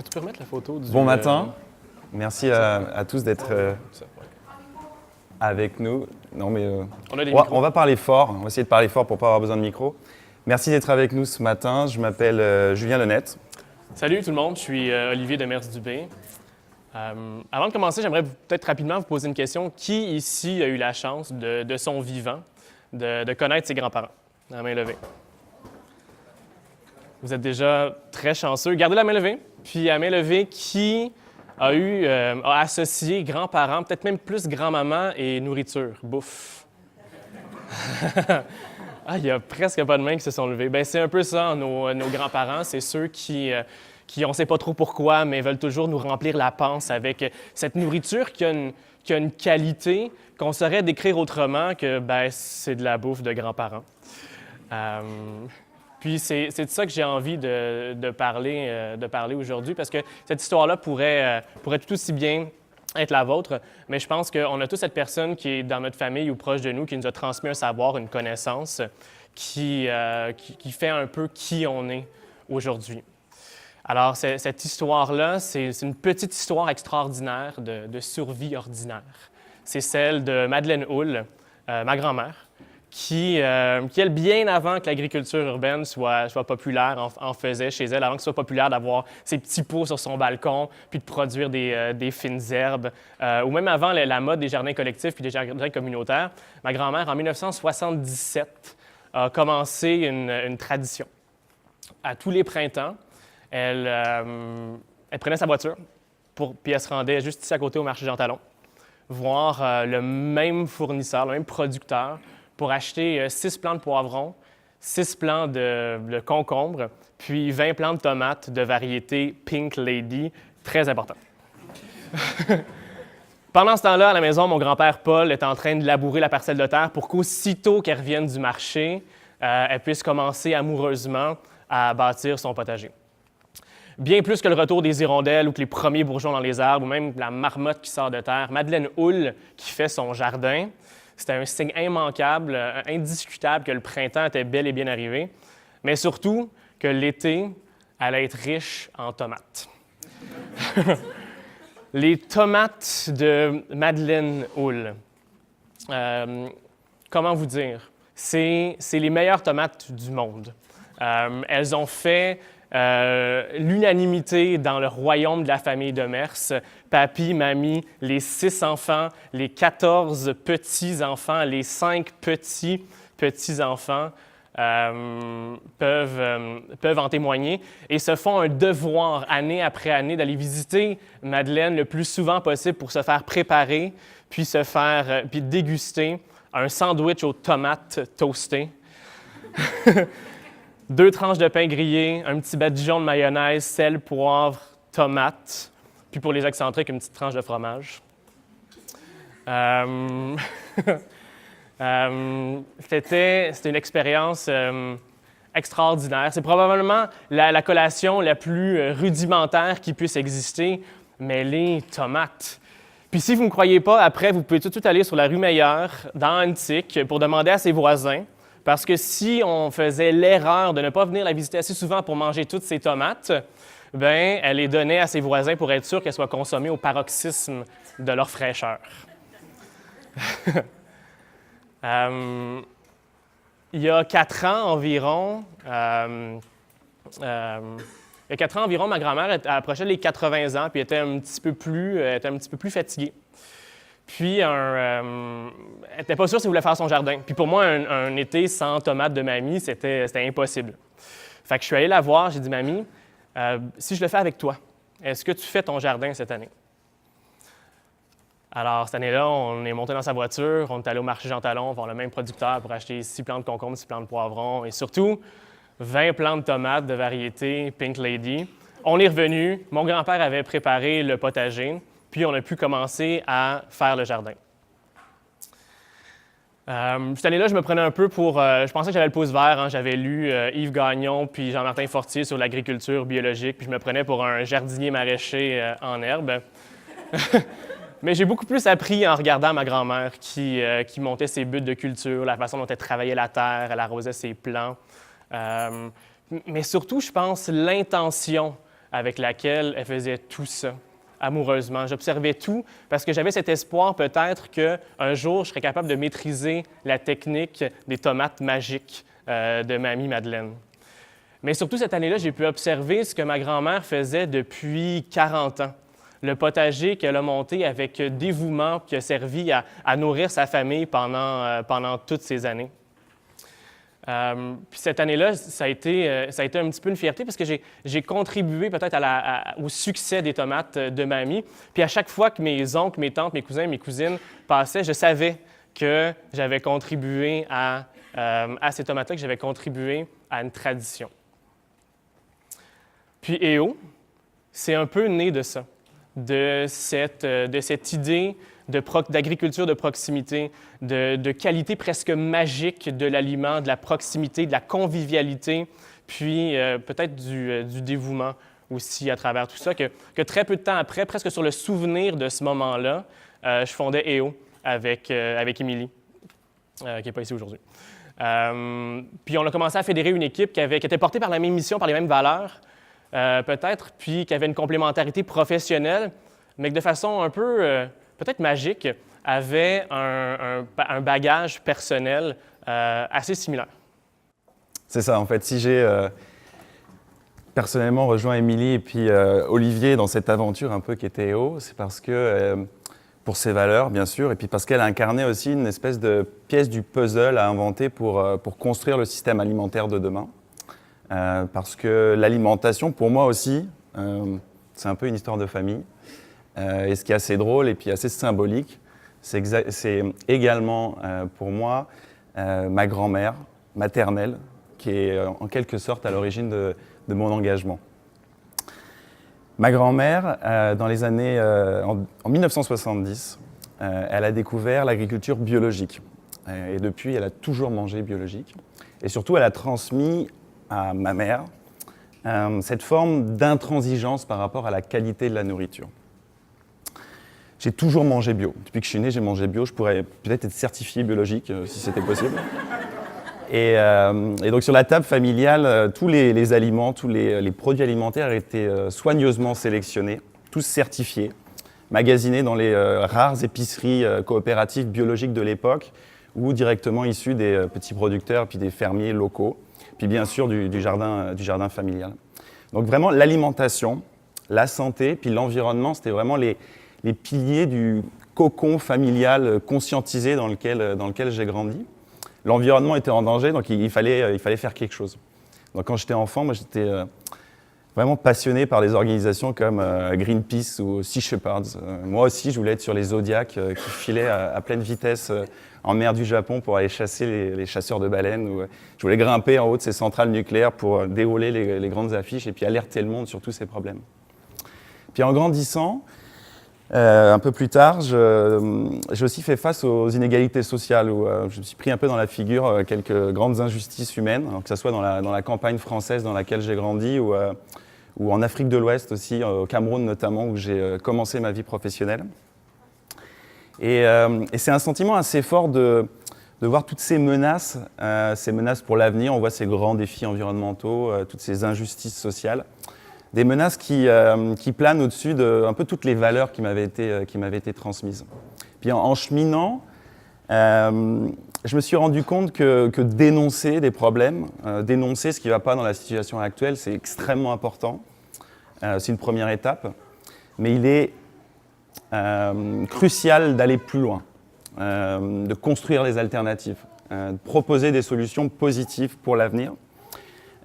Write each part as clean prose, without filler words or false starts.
Tu peux remettre la photo du... Bon matin, merci à tous d'être avec nous. Non mais on va parler fort, on va essayer de parler fort pour ne pas avoir besoin de micro. Merci d'être avec nous ce matin, je m'appelle Julien Lenette. Salut tout le monde, je suis Olivier Demers-Dubé. Avant de commencer, j'aimerais peut-être rapidement vous poser une question. Qui ici a eu la chance de son vivant de connaître ses grands-parents? La main levée. Vous êtes déjà très chanceux. Gardez la main levée. Puis à main levée, qui a associé grands-parents, peut-être même plus grand-maman et nourriture, bouffe? Il n'y a presque pas de mains qui se sont levées. Bien, c'est un peu ça, nos grands-parents. C'est ceux qui on ne sait pas trop pourquoi, mais veulent toujours nous remplir la panse avec cette nourriture qui a une qualité qu'on saurait décrire autrement que c'est de la bouffe de grands-parents. Puis c'est de ça que j'ai envie de parler aujourd'hui, parce que cette histoire-là pourrait tout aussi bien être la vôtre, mais je pense qu'on a tous cette personne qui est dans notre famille ou proche de nous, qui nous a transmis un savoir, une connaissance, qui fait un peu qui on est aujourd'hui. Alors, cette histoire-là, c'est une petite histoire extraordinaire de survie ordinaire. C'est celle de Madeleine Houle, ma grand-mère, qui, elle, bien avant que l'agriculture urbaine soit populaire, en faisait chez elle, avant que ce soit populaire d'avoir ses petits pots sur son balcon, puis de produire des fines herbes, ou même avant la mode des jardins collectifs puis des jardins communautaires. Ma grand-mère, en 1977, a commencé une tradition. À tous les printemps, elle prenait sa voiture, puis elle se rendait juste ici à côté au marché Jean Talon, voir le même fournisseur, le même producteur, pour acheter 6 plants de poivrons, 6 plants de concombres, puis 20 plants de tomates de variété Pink Lady, très important. Pendant ce temps-là, à la maison, mon grand-père Paul est en train de labourer la parcelle de terre pour qu'aussitôt qu'elle revienne du marché, elle puisse commencer amoureusement à bâtir son potager. Bien plus que le retour des hirondelles ou que les premiers bourgeons dans les arbres ou même la marmotte qui sort de terre, Madeleine Houle qui fait son jardin, c'était un signe immanquable, indiscutable que le printemps était bel et bien arrivé, mais surtout que l'été allait être riche en tomates. Les tomates de Madeleine Houle, comment vous dire? C'est les meilleures tomates du monde. Elles ont fait l'unanimité dans le royaume de la famille Demers. Papy, mamie, les 6 enfants, les 14 petits-enfants, les 5 petits-enfants peuvent en témoigner et se font un devoir année après année d'aller visiter Madeleine le plus souvent possible pour se faire préparer puis déguster un sandwich aux tomates toastées. 2 tranches de pain grillé, un petit badigeon de mayonnaise, sel, poivre, tomate, puis pour les excentriques, une petite tranche de fromage. C'était une expérience extraordinaire. C'est probablement la collation la plus rudimentaire qui puisse exister, mais les tomates. Puis si vous ne me croyez pas, après, vous pouvez tout de suite aller sur la rue Meilleure, dans Antique, pour demander à ses voisins. Parce que si on faisait l'erreur de ne pas venir la visiter assez souvent pour manger toutes ces tomates, bien, elle les donnait à ses voisins pour être sûr qu'elles soient consommées au paroxysme de leur fraîcheur. Il y a 4 ans environ, ma grand-mère approchait les 80 ans puis était un petit peu plus fatiguée. Puis, elle n'était pas sûre si elle voulait faire son jardin. Puis pour moi, un été sans tomates de mamie, c'était impossible. Fait que je suis allé la voir, j'ai dit « Mamie, si je le fais avec toi, est-ce que tu fais ton jardin cette année? » Alors, cette année-là, on est monté dans sa voiture, on est allé au marché Jean Talon voir le même producteur pour acheter 6 plants de concombres, 6 plants de poivrons et surtout 20 plants de tomates de variété Pink Lady. On est revenu, mon grand-père avait préparé le potager. Puis, on a pu commencer à faire le jardin. Cette année-là, je me prenais un peu pour... je pensais que j'avais le pouce vert. Hein, j'avais lu Yves Gagnon puis Jean-Martin Fortier sur l'agriculture biologique. Puis, je me prenais pour un jardinier maraîcher en herbe. Mais j'ai beaucoup plus appris en regardant ma grand-mère qui montait ses buts de culture, la façon dont elle travaillait la terre, elle arrosait ses plants. Mais surtout, je pense, l'intention avec laquelle elle faisait tout ça, amoureusement. J'observais tout parce que j'avais cet espoir peut-être qu'un jour, je serais capable de maîtriser la technique des tomates magiques de Mamie Madeleine. Mais surtout, cette année-là, j'ai pu observer ce que ma grand-mère faisait depuis 40 ans. Le potager qu'elle a monté avec dévouement, qui a servi à nourrir sa famille pendant toutes ces années. Puis cette année-là, ça a été un petit peu une fierté parce que j'ai contribué peut-être au succès des tomates de Mamie. Puis à chaque fois que mes oncles, mes tantes, mes cousins, mes cousines passaient, je savais que j'avais contribué à ces tomates-là, que j'avais contribué à une tradition. Puis EO, c'est un peu né de ça, de cette idée d'agriculture de proximité, de qualité presque magique de l'aliment, de la proximité, de la convivialité, puis peut-être du dévouement aussi à travers tout ça, que très peu de temps après, presque sur le souvenir de ce moment-là, je fondais EO avec Émilie, qui n'est pas ici aujourd'hui. Puis on a commencé à fédérer une équipe qui était portée par la même mission, par les mêmes valeurs, peut-être, puis qui avait une complémentarité professionnelle, mais que de façon un peu, peut-être magique, avait un bagage personnel assez similaire. C'est ça, en fait, si j'ai personnellement rejoint Émilie et puis Olivier dans cette aventure un peu qui était EO, c'est parce que, pour ses valeurs, bien sûr, et puis parce qu'elle incarnait aussi une espèce de pièce du puzzle à inventer pour construire le système alimentaire de demain. Parce que l'alimentation, pour moi aussi, c'est un peu une histoire de famille. Et ce qui est assez drôle et puis assez symbolique, c'est également pour moi ma grand-mère maternelle, qui est en quelque sorte à l'origine de mon engagement. Ma grand-mère, dans les années, en 1970, elle a découvert l'agriculture biologique. Et depuis, elle a toujours mangé biologique. Et surtout, elle a transmis à ma mère cette forme d'intransigeance par rapport à la qualité de la nourriture. J'ai toujours mangé bio. Depuis que je suis né, j'ai mangé bio. Je pourrais peut-être être certifié biologique si c'était possible. Et donc sur la table familiale, tous les aliments, tous les produits alimentaires étaient soigneusement sélectionnés, tous certifiés, magasinés dans les rares épiceries coopératives biologiques de l'époque ou directement issus des petits producteurs puis des fermiers locaux. Puis bien sûr du jardin familial. Donc vraiment l'alimentation, la santé, puis l'environnement, c'était vraiment les piliers du cocon familial conscientisé dans lequel j'ai grandi. L'environnement était en danger, donc il fallait faire quelque chose. Donc quand j'étais enfant, moi j'étais vraiment passionné par des organisations comme Greenpeace ou Sea Shepherds. Moi aussi, je voulais être sur les Zodiacs qui filaient à pleine vitesse en mer du Japon pour aller chasser les chasseurs de baleines. Je voulais grimper en haut de ces centrales nucléaires pour dérouler les grandes affiches et puis alerter le monde sur tous ces problèmes. Puis en grandissant, un peu plus tard, j'ai aussi fait face aux inégalités sociales où je me suis pris un peu dans la figure quelques grandes injustices humaines, alors que ce soit dans la campagne française dans laquelle j'ai grandi ou en Afrique de l'Ouest aussi, au Cameroun notamment, où j'ai commencé ma vie professionnelle. Et c'est un sentiment assez fort de voir toutes ces menaces pour l'avenir. On voit ces grands défis environnementaux, toutes ces injustices sociales. Des menaces qui planent au-dessus de un peu toutes les valeurs qui m'avaient été transmises. Puis en cheminant, je me suis rendu compte que dénoncer des problèmes, dénoncer ce qui ne va pas dans la situation actuelle, c'est extrêmement important. C'est une première étape. Mais il est crucial d'aller plus loin, de construire des alternatives, de proposer des solutions positives pour l'avenir.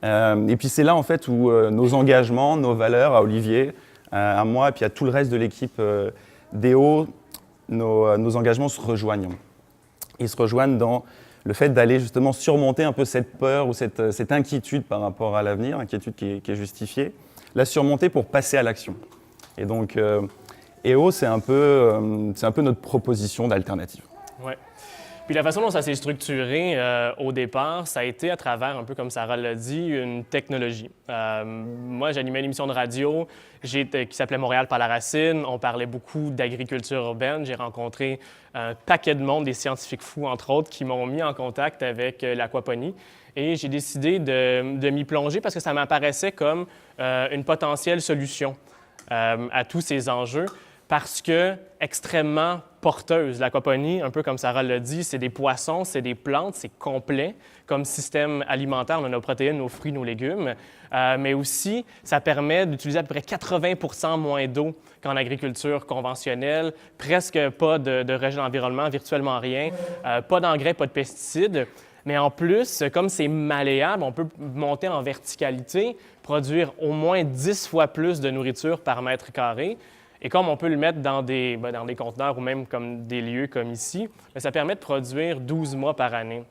Et puis c'est là en fait où nos engagements, nos valeurs, à Olivier, à moi et puis à tout le reste de l'équipe d'EO, nos engagements se rejoignent. Ils se rejoignent dans le fait d'aller justement surmonter un peu cette peur ou cette inquiétude par rapport à l'avenir, inquiétude qui est justifiée, la surmonter pour passer à l'action. Et donc EO, c'est un peu notre proposition d'alternative. Ouais. Puis la façon dont ça s'est structuré au départ, ça a été à travers, un peu comme Sarah l'a dit, une technologie. Moi, j'animais une émission de radio qui s'appelait Montréal par la racine. On parlait beaucoup d'agriculture urbaine. J'ai rencontré un paquet de monde, des scientifiques fous, entre autres, qui m'ont mis en contact avec l'aquaponie. Et j'ai décidé de m'y plonger parce que ça m'apparaissait comme une potentielle solution à tous ces enjeux, parce que extrêmement porteuse. L'aquaponie, un peu comme Sarah l'a dit, c'est des poissons, c'est des plantes, c'est complet comme système alimentaire. On a nos protéines, nos fruits, nos légumes, mais aussi, ça permet d'utiliser à peu près 80 moins d'eau qu'en agriculture conventionnelle, presque pas de rejet de l'environnement, virtuellement rien, pas d'engrais, pas de pesticides. Mais en plus, comme c'est malléable, on peut monter en verticalité, produire au moins 10 fois plus de nourriture par mètre carré. Et comme on peut le mettre dans des conteneurs ou même comme des lieux comme ici, ça permet de produire 12 mois par année,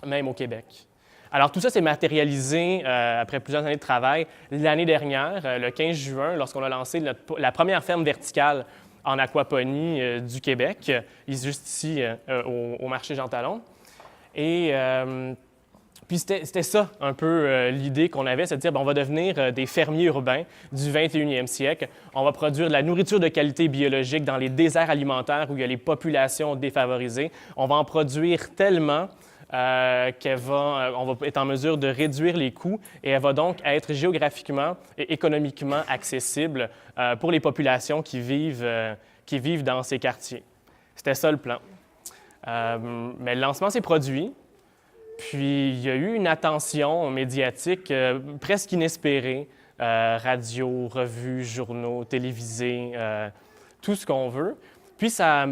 même au Québec. Alors tout ça s'est matérialisé après plusieurs années de travail l'année dernière, le 15 juin, lorsqu'on a lancé la première ferme verticale en aquaponie du Québec, juste ici au marché Jean Talon. Et puis c'était ça un peu l'idée qu'on avait, c'est de dire on va devenir des fermiers urbains du 21e siècle. On va produire de la nourriture de qualité biologique dans les déserts alimentaires où il y a les populations défavorisées. On va en produire tellement on va être en mesure de réduire les coûts et elle va donc être géographiquement et économiquement accessible pour les populations qui vivent dans ces quartiers. C'était ça le plan. Mais le lancement s'est produit. Puis, il y a eu une attention médiatique presque inespérée, radio, revues, journaux, télévisés, tout ce qu'on veut. Puis, ça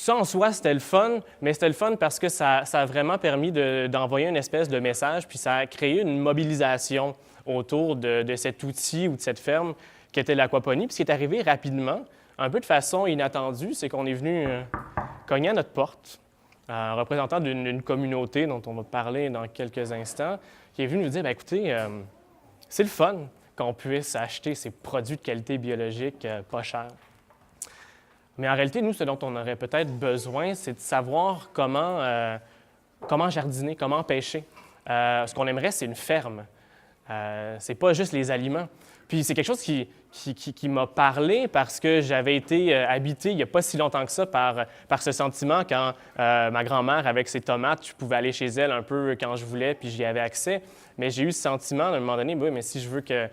en soi, c'était le fun, mais c'était le fun parce que ça a vraiment permis d'envoyer une espèce de message, puis ça a créé une mobilisation autour de cet outil ou de cette ferme qui était l'aquaponie. Puis, ce qui est arrivé rapidement, un peu de façon inattendue, c'est qu'on est venu cogner à notre porte. Un représentant d'une communauté dont on va parler dans quelques instants, qui est venu nous dire, bien, écoutez, c'est le fun qu'on puisse acheter ces produits de qualité biologique pas chers. Mais en réalité, nous, ce dont on aurait peut-être besoin, c'est de savoir comment jardiner, comment pêcher. Ce qu'on aimerait, c'est une ferme. C'est pas juste les aliments. Puis c'est quelque chose qui m'a parlé parce que j'avais été habité il n'y a pas si longtemps que ça par ce sentiment quand ma grand-mère, avec ses tomates, je pouvais aller chez elle un peu quand je voulais, puis j'y avais accès. Mais j'ai eu ce sentiment, à un moment donné, oui, mais si je veux que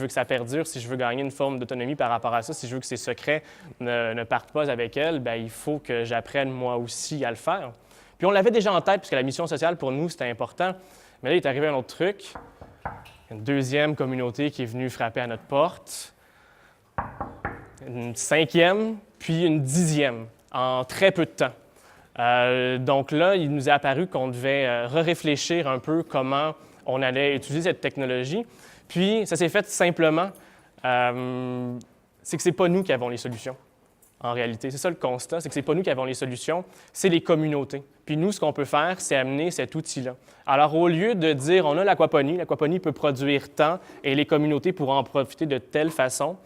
ça perdure, si je veux gagner une forme d'autonomie par rapport à ça, si je veux que ces secrets ne partent pas avec elle, bien, il faut que j'apprenne moi aussi à le faire. Puis on l'avait déjà en tête, puisque la mission sociale, pour nous, c'était important. Mais là, il est arrivé un autre truc. Une deuxième communauté qui est venue frapper à notre porte, une cinquième, puis une 10e, en très peu de temps. Donc là, il nous est apparu qu'on devait réfléchir un peu comment on allait utiliser cette technologie. Puis, ça s'est fait simplement. C'est que ce n'est pas nous qui avons les solutions, en réalité. C'est ça le constat, c'est que ce n'est pas nous qui avons les solutions, c'est les communautés. Puis nous, ce qu'on peut faire, c'est amener cet outil-là. Alors, au lieu de dire, on a l'aquaponie peut produire tant et les communautés pourront en profiter de telle façon,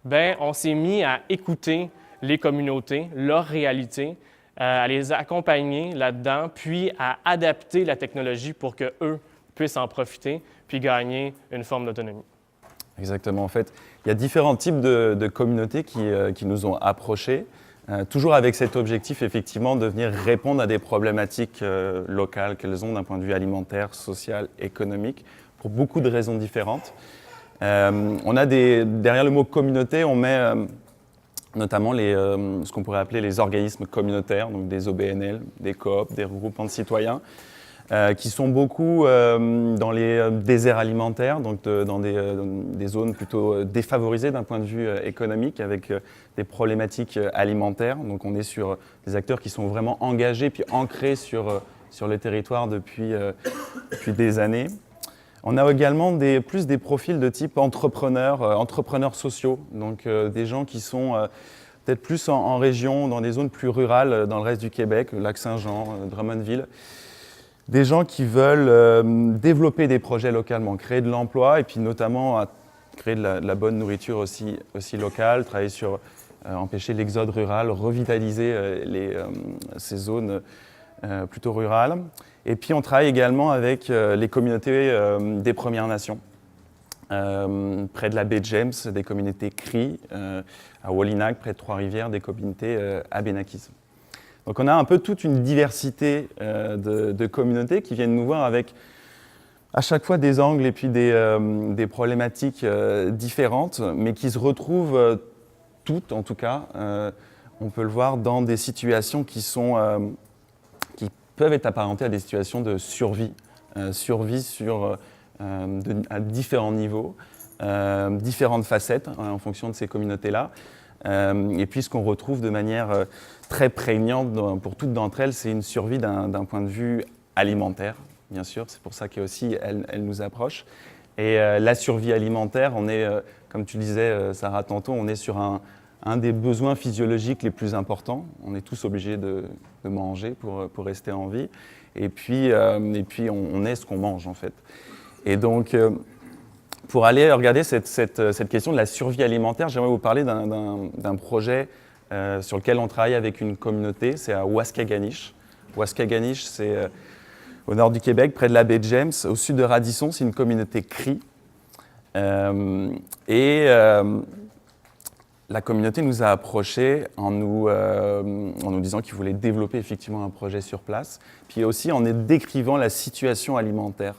bien, on s'est mis à écouter les communautés, leur réalité, à les accompagner là-dedans, puis à adapter la technologie pour qu'eux puissent en profiter, puis gagner une forme d'autonomie. Exactement. En fait, il y a différents types de communautés qui nous ont approchés, toujours avec cet objectif, effectivement, de venir répondre à des problématiques locales qu'elles ont d'un point de vue alimentaire, social, économique, pour beaucoup de raisons différentes. On a derrière le mot communauté, on met notamment ce qu'on pourrait appeler les organismes communautaires, donc des OBNL, des coops, des regroupements de citoyens, qui sont beaucoup dans les déserts alimentaires, donc dans des zones plutôt défavorisées d'un point de vue économique, avec des problématiques alimentaires. Donc on est sur des acteurs qui sont vraiment engagés puis ancrés sur le territoire depuis des années. On a également plus des profils de type entrepreneurs sociaux, donc des gens qui sont peut-être plus en région, dans des zones plus rurales dans le reste du Québec, Lac-Saint-Jean, Drummondville. Des gens qui veulent développer des projets localement, créer de l'emploi et puis notamment créer de la bonne nourriture aussi locale, travailler sur empêcher l'exode rural, revitaliser ces zones plutôt rurales. Et puis on travaille également avec les communautés des Premières Nations. Près de la baie James, des communautés Cri, à Wallinac, près de Trois-Rivières, des communautés Abénakis. Donc on a un peu toute une diversité de communautés qui viennent nous voir avec à chaque fois des angles et puis des problématiques différentes, mais qui se retrouvent toutes, en tout cas, on peut le voir dans des situations qui peuvent être apparentées à des situations de survie, à différents niveaux, différentes facettes en fonction de ces communautés-là. Et puis ce qu'on retrouve de manière très prégnante pour toutes d'entre elles, c'est une survie d'un point de vue alimentaire, bien sûr. C'est pour ça qu'elle nous approche. Et la survie alimentaire, on est, comme tu disais, Sarah, tantôt, on est sur un des besoins physiologiques les plus importants. On est tous obligés de manger pour rester en vie. Et puis on est ce qu'on mange, en fait. Et donc, pour aller regarder cette question de la survie alimentaire, j'aimerais vous parler d'un projet sur lequel on travaille avec une communauté. C'est à Waskaganish. Waskaganish, c'est au nord du Québec, près de la baie James, au sud de Radisson. C'est une communauté Cri. La communauté nous a approchés en nous disant qu'ils voulaient développer effectivement un projet sur place, puis aussi en décrivant la situation alimentaire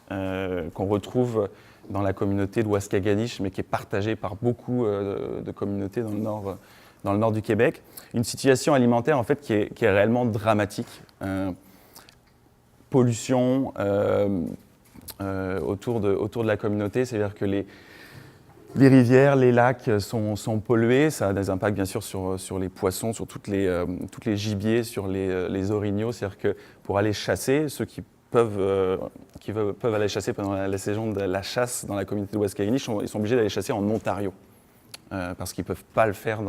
qu'on retrouve dans la communauté de Waskaganish, mais qui est partagée par beaucoup de communautés dans le nord du Québec. Une situation alimentaire en fait qui est réellement dramatique. Pollution autour de la communauté, c'est-à-dire que les rivières, les lacs sont pollués, ça a des impacts bien sûr sur les poissons, sur toutes les gibiers, sur les orignaux, c'est-à-dire que pour aller chasser, ceux qui peuvent aller chasser pendant la saison de la chasse dans la communauté de Waskaganish, ils sont obligés d'aller chasser en Ontario, parce qu'ils ne peuvent pas le faire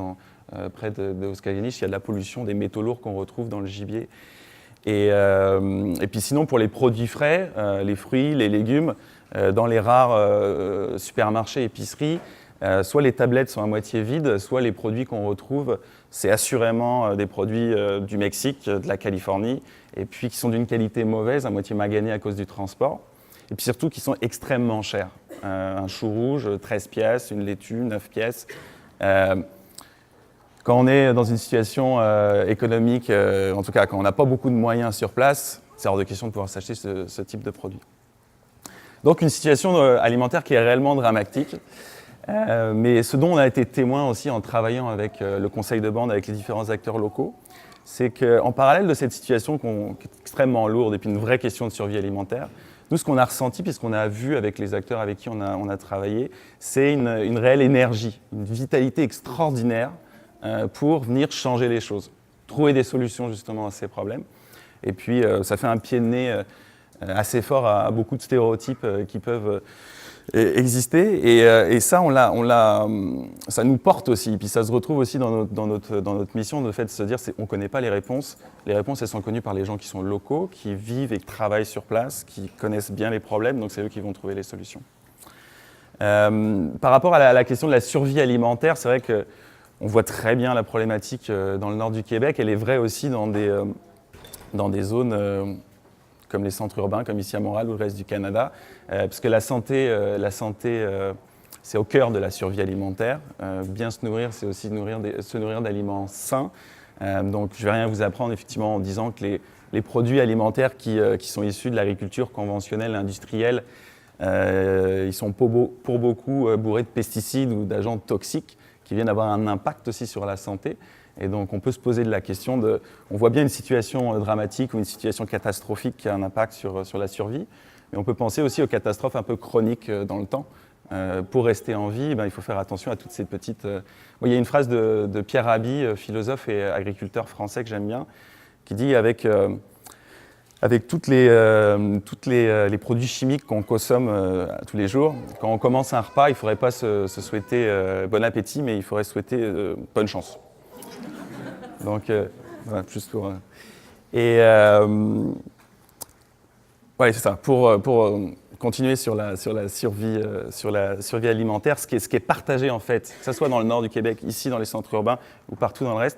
près de Waskaganish, il y a de la pollution, des métaux lourds qu'on retrouve dans le gibier. Et puis sinon, pour les produits frais, les fruits, les légumes, dans les rares supermarchés, épiceries, soit les tablettes sont à moitié vides, soit les produits qu'on retrouve, c'est assurément des produits du Mexique, de la Californie, et puis qui sont d'une qualité mauvaise, à moitié maganés à cause du transport, et puis surtout qui sont extrêmement chers. Un chou rouge, 13 pièces, une laitue, 9 pièces. Quand on est dans une situation économique, en tout cas quand on n'a pas beaucoup de moyens sur place, c'est hors de question de pouvoir s'acheter ce type de produit. Donc une situation alimentaire qui est réellement dramatique, mais ce dont on a été témoin aussi en travaillant avec le conseil de bande, avec les différents acteurs locaux, c'est qu'en parallèle de cette situation qui est extrêmement lourde et puis une vraie question de survie alimentaire, nous ce qu'on a ressenti puis ce qu'on a vu avec les acteurs avec qui on a travaillé, c'est une réelle énergie, une vitalité extraordinaire pour venir changer les choses, trouver des solutions justement à ces problèmes. Et puis ça fait un pied de nez assez fort à beaucoup de stéréotypes qui peuvent exister. Et ça, ça nous porte aussi. Et puis ça se retrouve aussi dans notre mission, le fait de se dire on ne connaît pas les réponses. Les réponses, elles sont connues par les gens qui sont locaux, qui vivent et qui travaillent sur place, qui connaissent bien les problèmes, donc c'est eux qui vont trouver les solutions. Par rapport à la question de la survie alimentaire, c'est vrai qu'on voit très bien la problématique dans le nord du Québec. Elle est vraie aussi dans des zones comme les centres urbains, comme ici à Montréal ou le reste du Canada, parce que la santé, c'est au cœur de la survie alimentaire. Bien se nourrir, c'est aussi se nourrir d'aliments sains. Donc je ne vais rien vous apprendre effectivement en disant que les produits alimentaires qui sont issus de l'agriculture conventionnelle, industrielle, ils sont pour beaucoup bourrés de pesticides ou d'agents toxiques qui viennent avoir un impact aussi sur la santé. Et donc on peut se poser de la question on voit bien une situation dramatique ou une situation catastrophique qui a un impact sur la survie, mais on peut penser aussi aux catastrophes un peu chroniques dans le temps. Pour rester en vie, il faut faire attention à toutes ces petites... Il y a une phrase de Pierre Rabhi, philosophe et agriculteur français que j'aime bien, qui dit avec tous les produits chimiques qu'on consomme tous les jours, quand on commence un repas, il ne faudrait pas se souhaiter bon appétit, mais il faudrait souhaiter bonne chance. Donc, voilà, juste pour... ouais, c'est ça. Pour continuer sur la survie alimentaire, ce qui est partagé en fait, que ce soit dans le nord du Québec, ici dans les centres urbains ou partout dans le reste,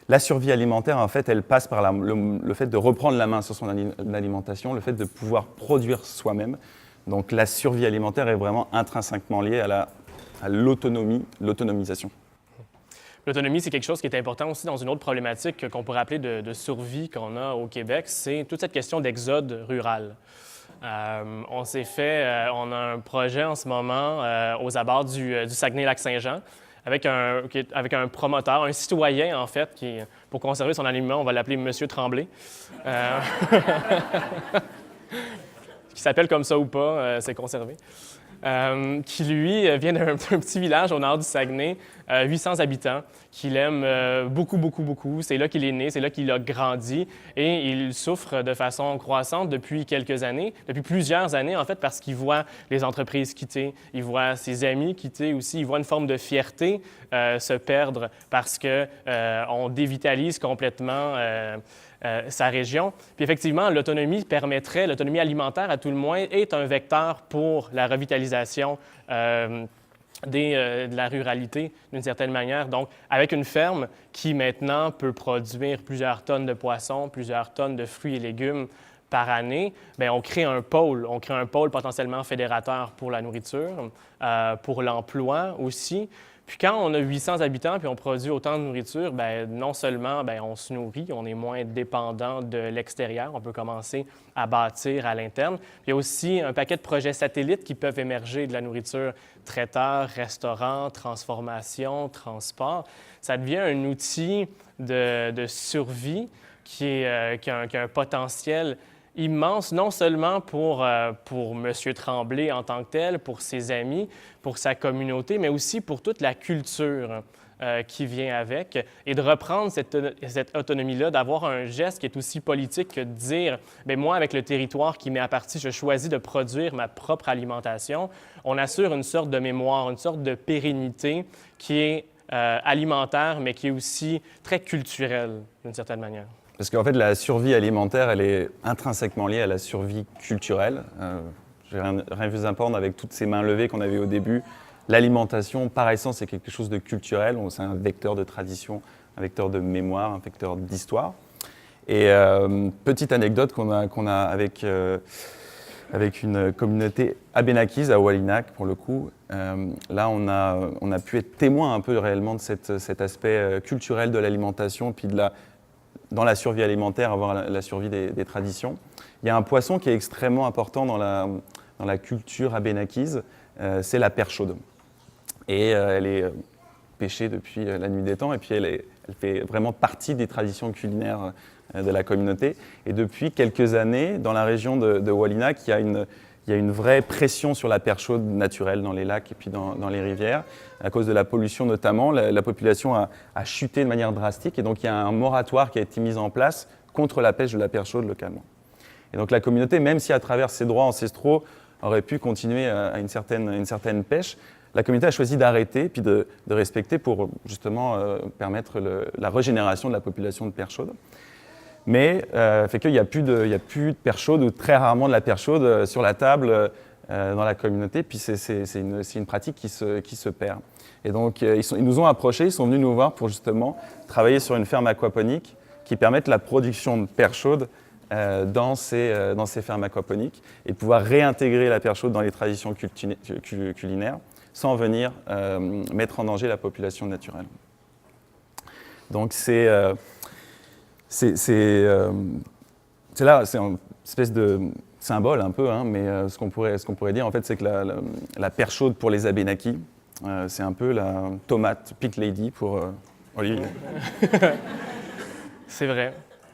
la survie alimentaire, en fait, elle passe par le fait de reprendre la main sur son alimentation, le fait de pouvoir produire soi-même. Donc la survie alimentaire est vraiment intrinsèquement liée à l'autonomisation. L'autonomie, c'est quelque chose qui est important aussi dans une autre problématique qu'on pourrait appeler de survie qu'on a au Québec, c'est toute cette question d'exode rural. On a un projet en ce moment aux abords du Saguenay-Lac-Saint-Jean avec un promoteur, un citoyen en fait, qui, pour conserver son aliment, on va l'appeler Monsieur Tremblay. Qui s'appelle comme ça ou pas, c'est conservé. Qui, lui, vient d'un petit village au nord du Saguenay, 800 habitants, qu'il aime beaucoup, beaucoup, beaucoup. C'est là qu'il est né, c'est là qu'il a grandi et il souffre de façon croissante depuis quelques années, depuis plusieurs années, en fait, parce qu'il voit les entreprises quitter, il voit ses amis quitter aussi, il voit une forme de fierté se perdre parce qu'on dévitalise complètement sa région. Puis effectivement, l'autonomie alimentaire à tout le moins, est un vecteur pour la revitalisation de la ruralité d'une certaine manière. Donc, avec une ferme qui maintenant peut produire plusieurs tonnes de poissons, plusieurs tonnes de fruits et légumes par année, bien, on crée un pôle potentiellement fédérateur pour la nourriture, pour l'emploi aussi. Puis quand on a 800 habitants puis on produit autant de nourriture, bien, non seulement bien, on se nourrit, on est moins dépendant de l'extérieur, on peut commencer à bâtir à l'interne. Puis il y a aussi un paquet de projets satellites qui peuvent émerger de la nourriture, traiteurs, restaurants, transformation, transport. Ça devient un outil de survie qui a un potentiel immense, non seulement pour M. Tremblay en tant que tel, pour ses amis, pour sa communauté, mais aussi pour toute la culture qui vient avec, et de reprendre cette autonomie-là, d'avoir un geste qui est aussi politique que de dire « bien moi, avec le territoire qui m'est apparti, je choisis de produire ma propre alimentation ». On assure une sorte de mémoire, une sorte de pérennité qui est alimentaire, mais qui est aussi très culturelle, d'une certaine manière. Parce qu'en fait, la survie alimentaire, elle est intrinsèquement liée à la survie culturelle. J'ai rien vu apprendre avec toutes ces mains levées qu'on avait au début. L'alimentation, par essence, c'est quelque chose de culturel. C'est un vecteur de tradition, un vecteur de mémoire, un vecteur d'histoire. Et petite anecdote qu'on a avec une communauté abénaquise à Wallinac, pour le coup. Là, on a pu être témoin un peu réellement de cet aspect culturel de l'alimentation, puis dans la survie alimentaire, avoir la survie des traditions. Il y a un poisson qui est extrêmement important dans la culture abénaquise, c'est la perche chaude. Et elle est pêchée depuis la nuit des temps, et puis elle fait vraiment partie des traditions culinaires de la communauté. Et depuis quelques années, dans la région de Wallinac, il y a une vraie pression sur la perche chaude naturelle dans les lacs et puis dans les rivières. À cause de la pollution notamment, la population a chuté de manière drastique, et donc il y a un moratoire qui a été mis en place contre la pêche de la perche chaude localement. Et donc la communauté, même si à travers ses droits ancestraux aurait pu continuer à une certaine pêche, la communauté a choisi d'arrêter puis de respecter pour justement permettre la régénération de la population de perche chaude. Mais fait qu'il n'y a plus de perche chaude, ou très rarement de la perche chaude sur la table dans la communauté, puis c'est une pratique qui se perd. Et donc ils nous ont approchés, ils sont venus nous voir pour justement travailler sur une ferme aquaponique qui permette la production de perche chaude dans ces fermes aquaponiques, et pouvoir réintégrer la perche chaude dans les traditions culinaires sans venir mettre en danger la population naturelle. Donc c'est là, c'est une espèce de symbole un peu, hein, mais ce qu'on pourrait dire en fait, c'est que la perche chaude pour les Abénakis, c'est un peu la tomate Pink Lady pour Olivier. C'est vrai.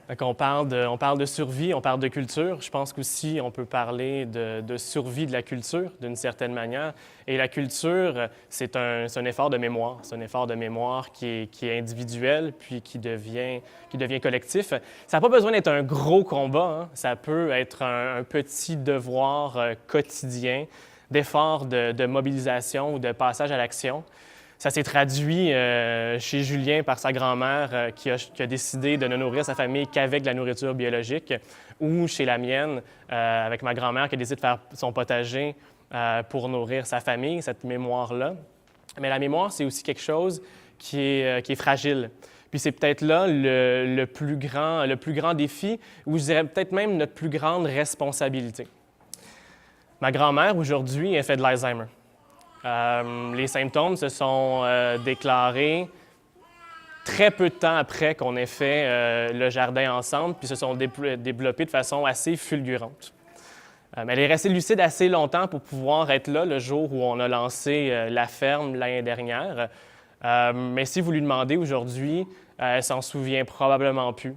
Donc on parle de survie, on parle de culture. Je pense qu'aussi on peut parler de survie de la culture d'une certaine manière. Et la culture, c'est un effort de mémoire. C'est un effort de mémoire qui est individuel puis qui devient collectif. Ça n'a pas besoin d'être un gros combat, hein. Ça peut être un petit devoir quotidien d'effort de mobilisation ou de passage à l'action. Ça s'est traduit chez Julien par sa grand-mère qui a décidé de ne nourrir sa famille qu'avec de la nourriture biologique, ou chez la mienne avec ma grand-mère qui a décidé de faire son potager pour nourrir sa famille, cette mémoire-là. Mais la mémoire, c'est aussi quelque chose qui est fragile. Puis c'est peut-être là le plus grand défi, ou je dirais peut-être même notre plus grande responsabilité. Ma grand-mère, aujourd'hui, elle fait de l'Alzheimer. Les symptômes se sont déclarés très peu de temps après qu'on ait fait le jardin ensemble, puis se sont développés de façon assez fulgurante. Elle est restée lucide assez longtemps pour pouvoir être là le jour où on a lancé la ferme l'année dernière. Mais si vous lui demandez aujourd'hui, elle s'en souvient probablement plus.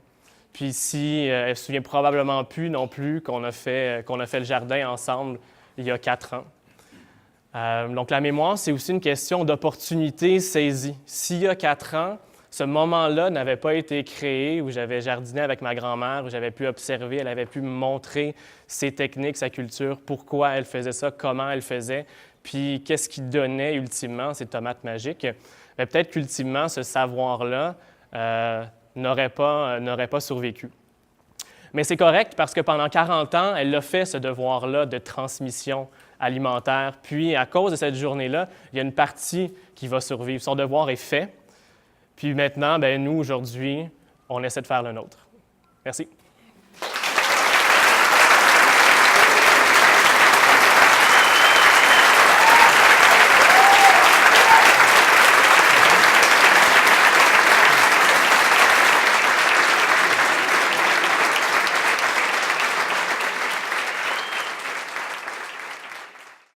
Puis si elle se souvient probablement plus non plus qu'on a fait le jardin ensemble il y a 4 ans. Donc la mémoire, c'est aussi une question d'opportunité saisie. S'il y a 4 ans, ce moment-là n'avait pas été créé où j'avais jardiné avec ma grand-mère, où j'avais pu observer, elle avait pu me montrer ses techniques, sa culture, pourquoi elle faisait ça, comment elle faisait, puis qu'est-ce qui donnait ultimement ces tomates magiques. Mais peut-être qu'ultimement, ce savoir-là n'aurait pas survécu. Mais c'est correct parce que pendant 40 ans, elle a fait ce devoir-là de transmission alimentaire. Puis, à cause de cette journée-là, il y a une partie qui va survivre. Son devoir est fait. Puis maintenant, nous, aujourd'hui, on essaie de faire le nôtre. Merci.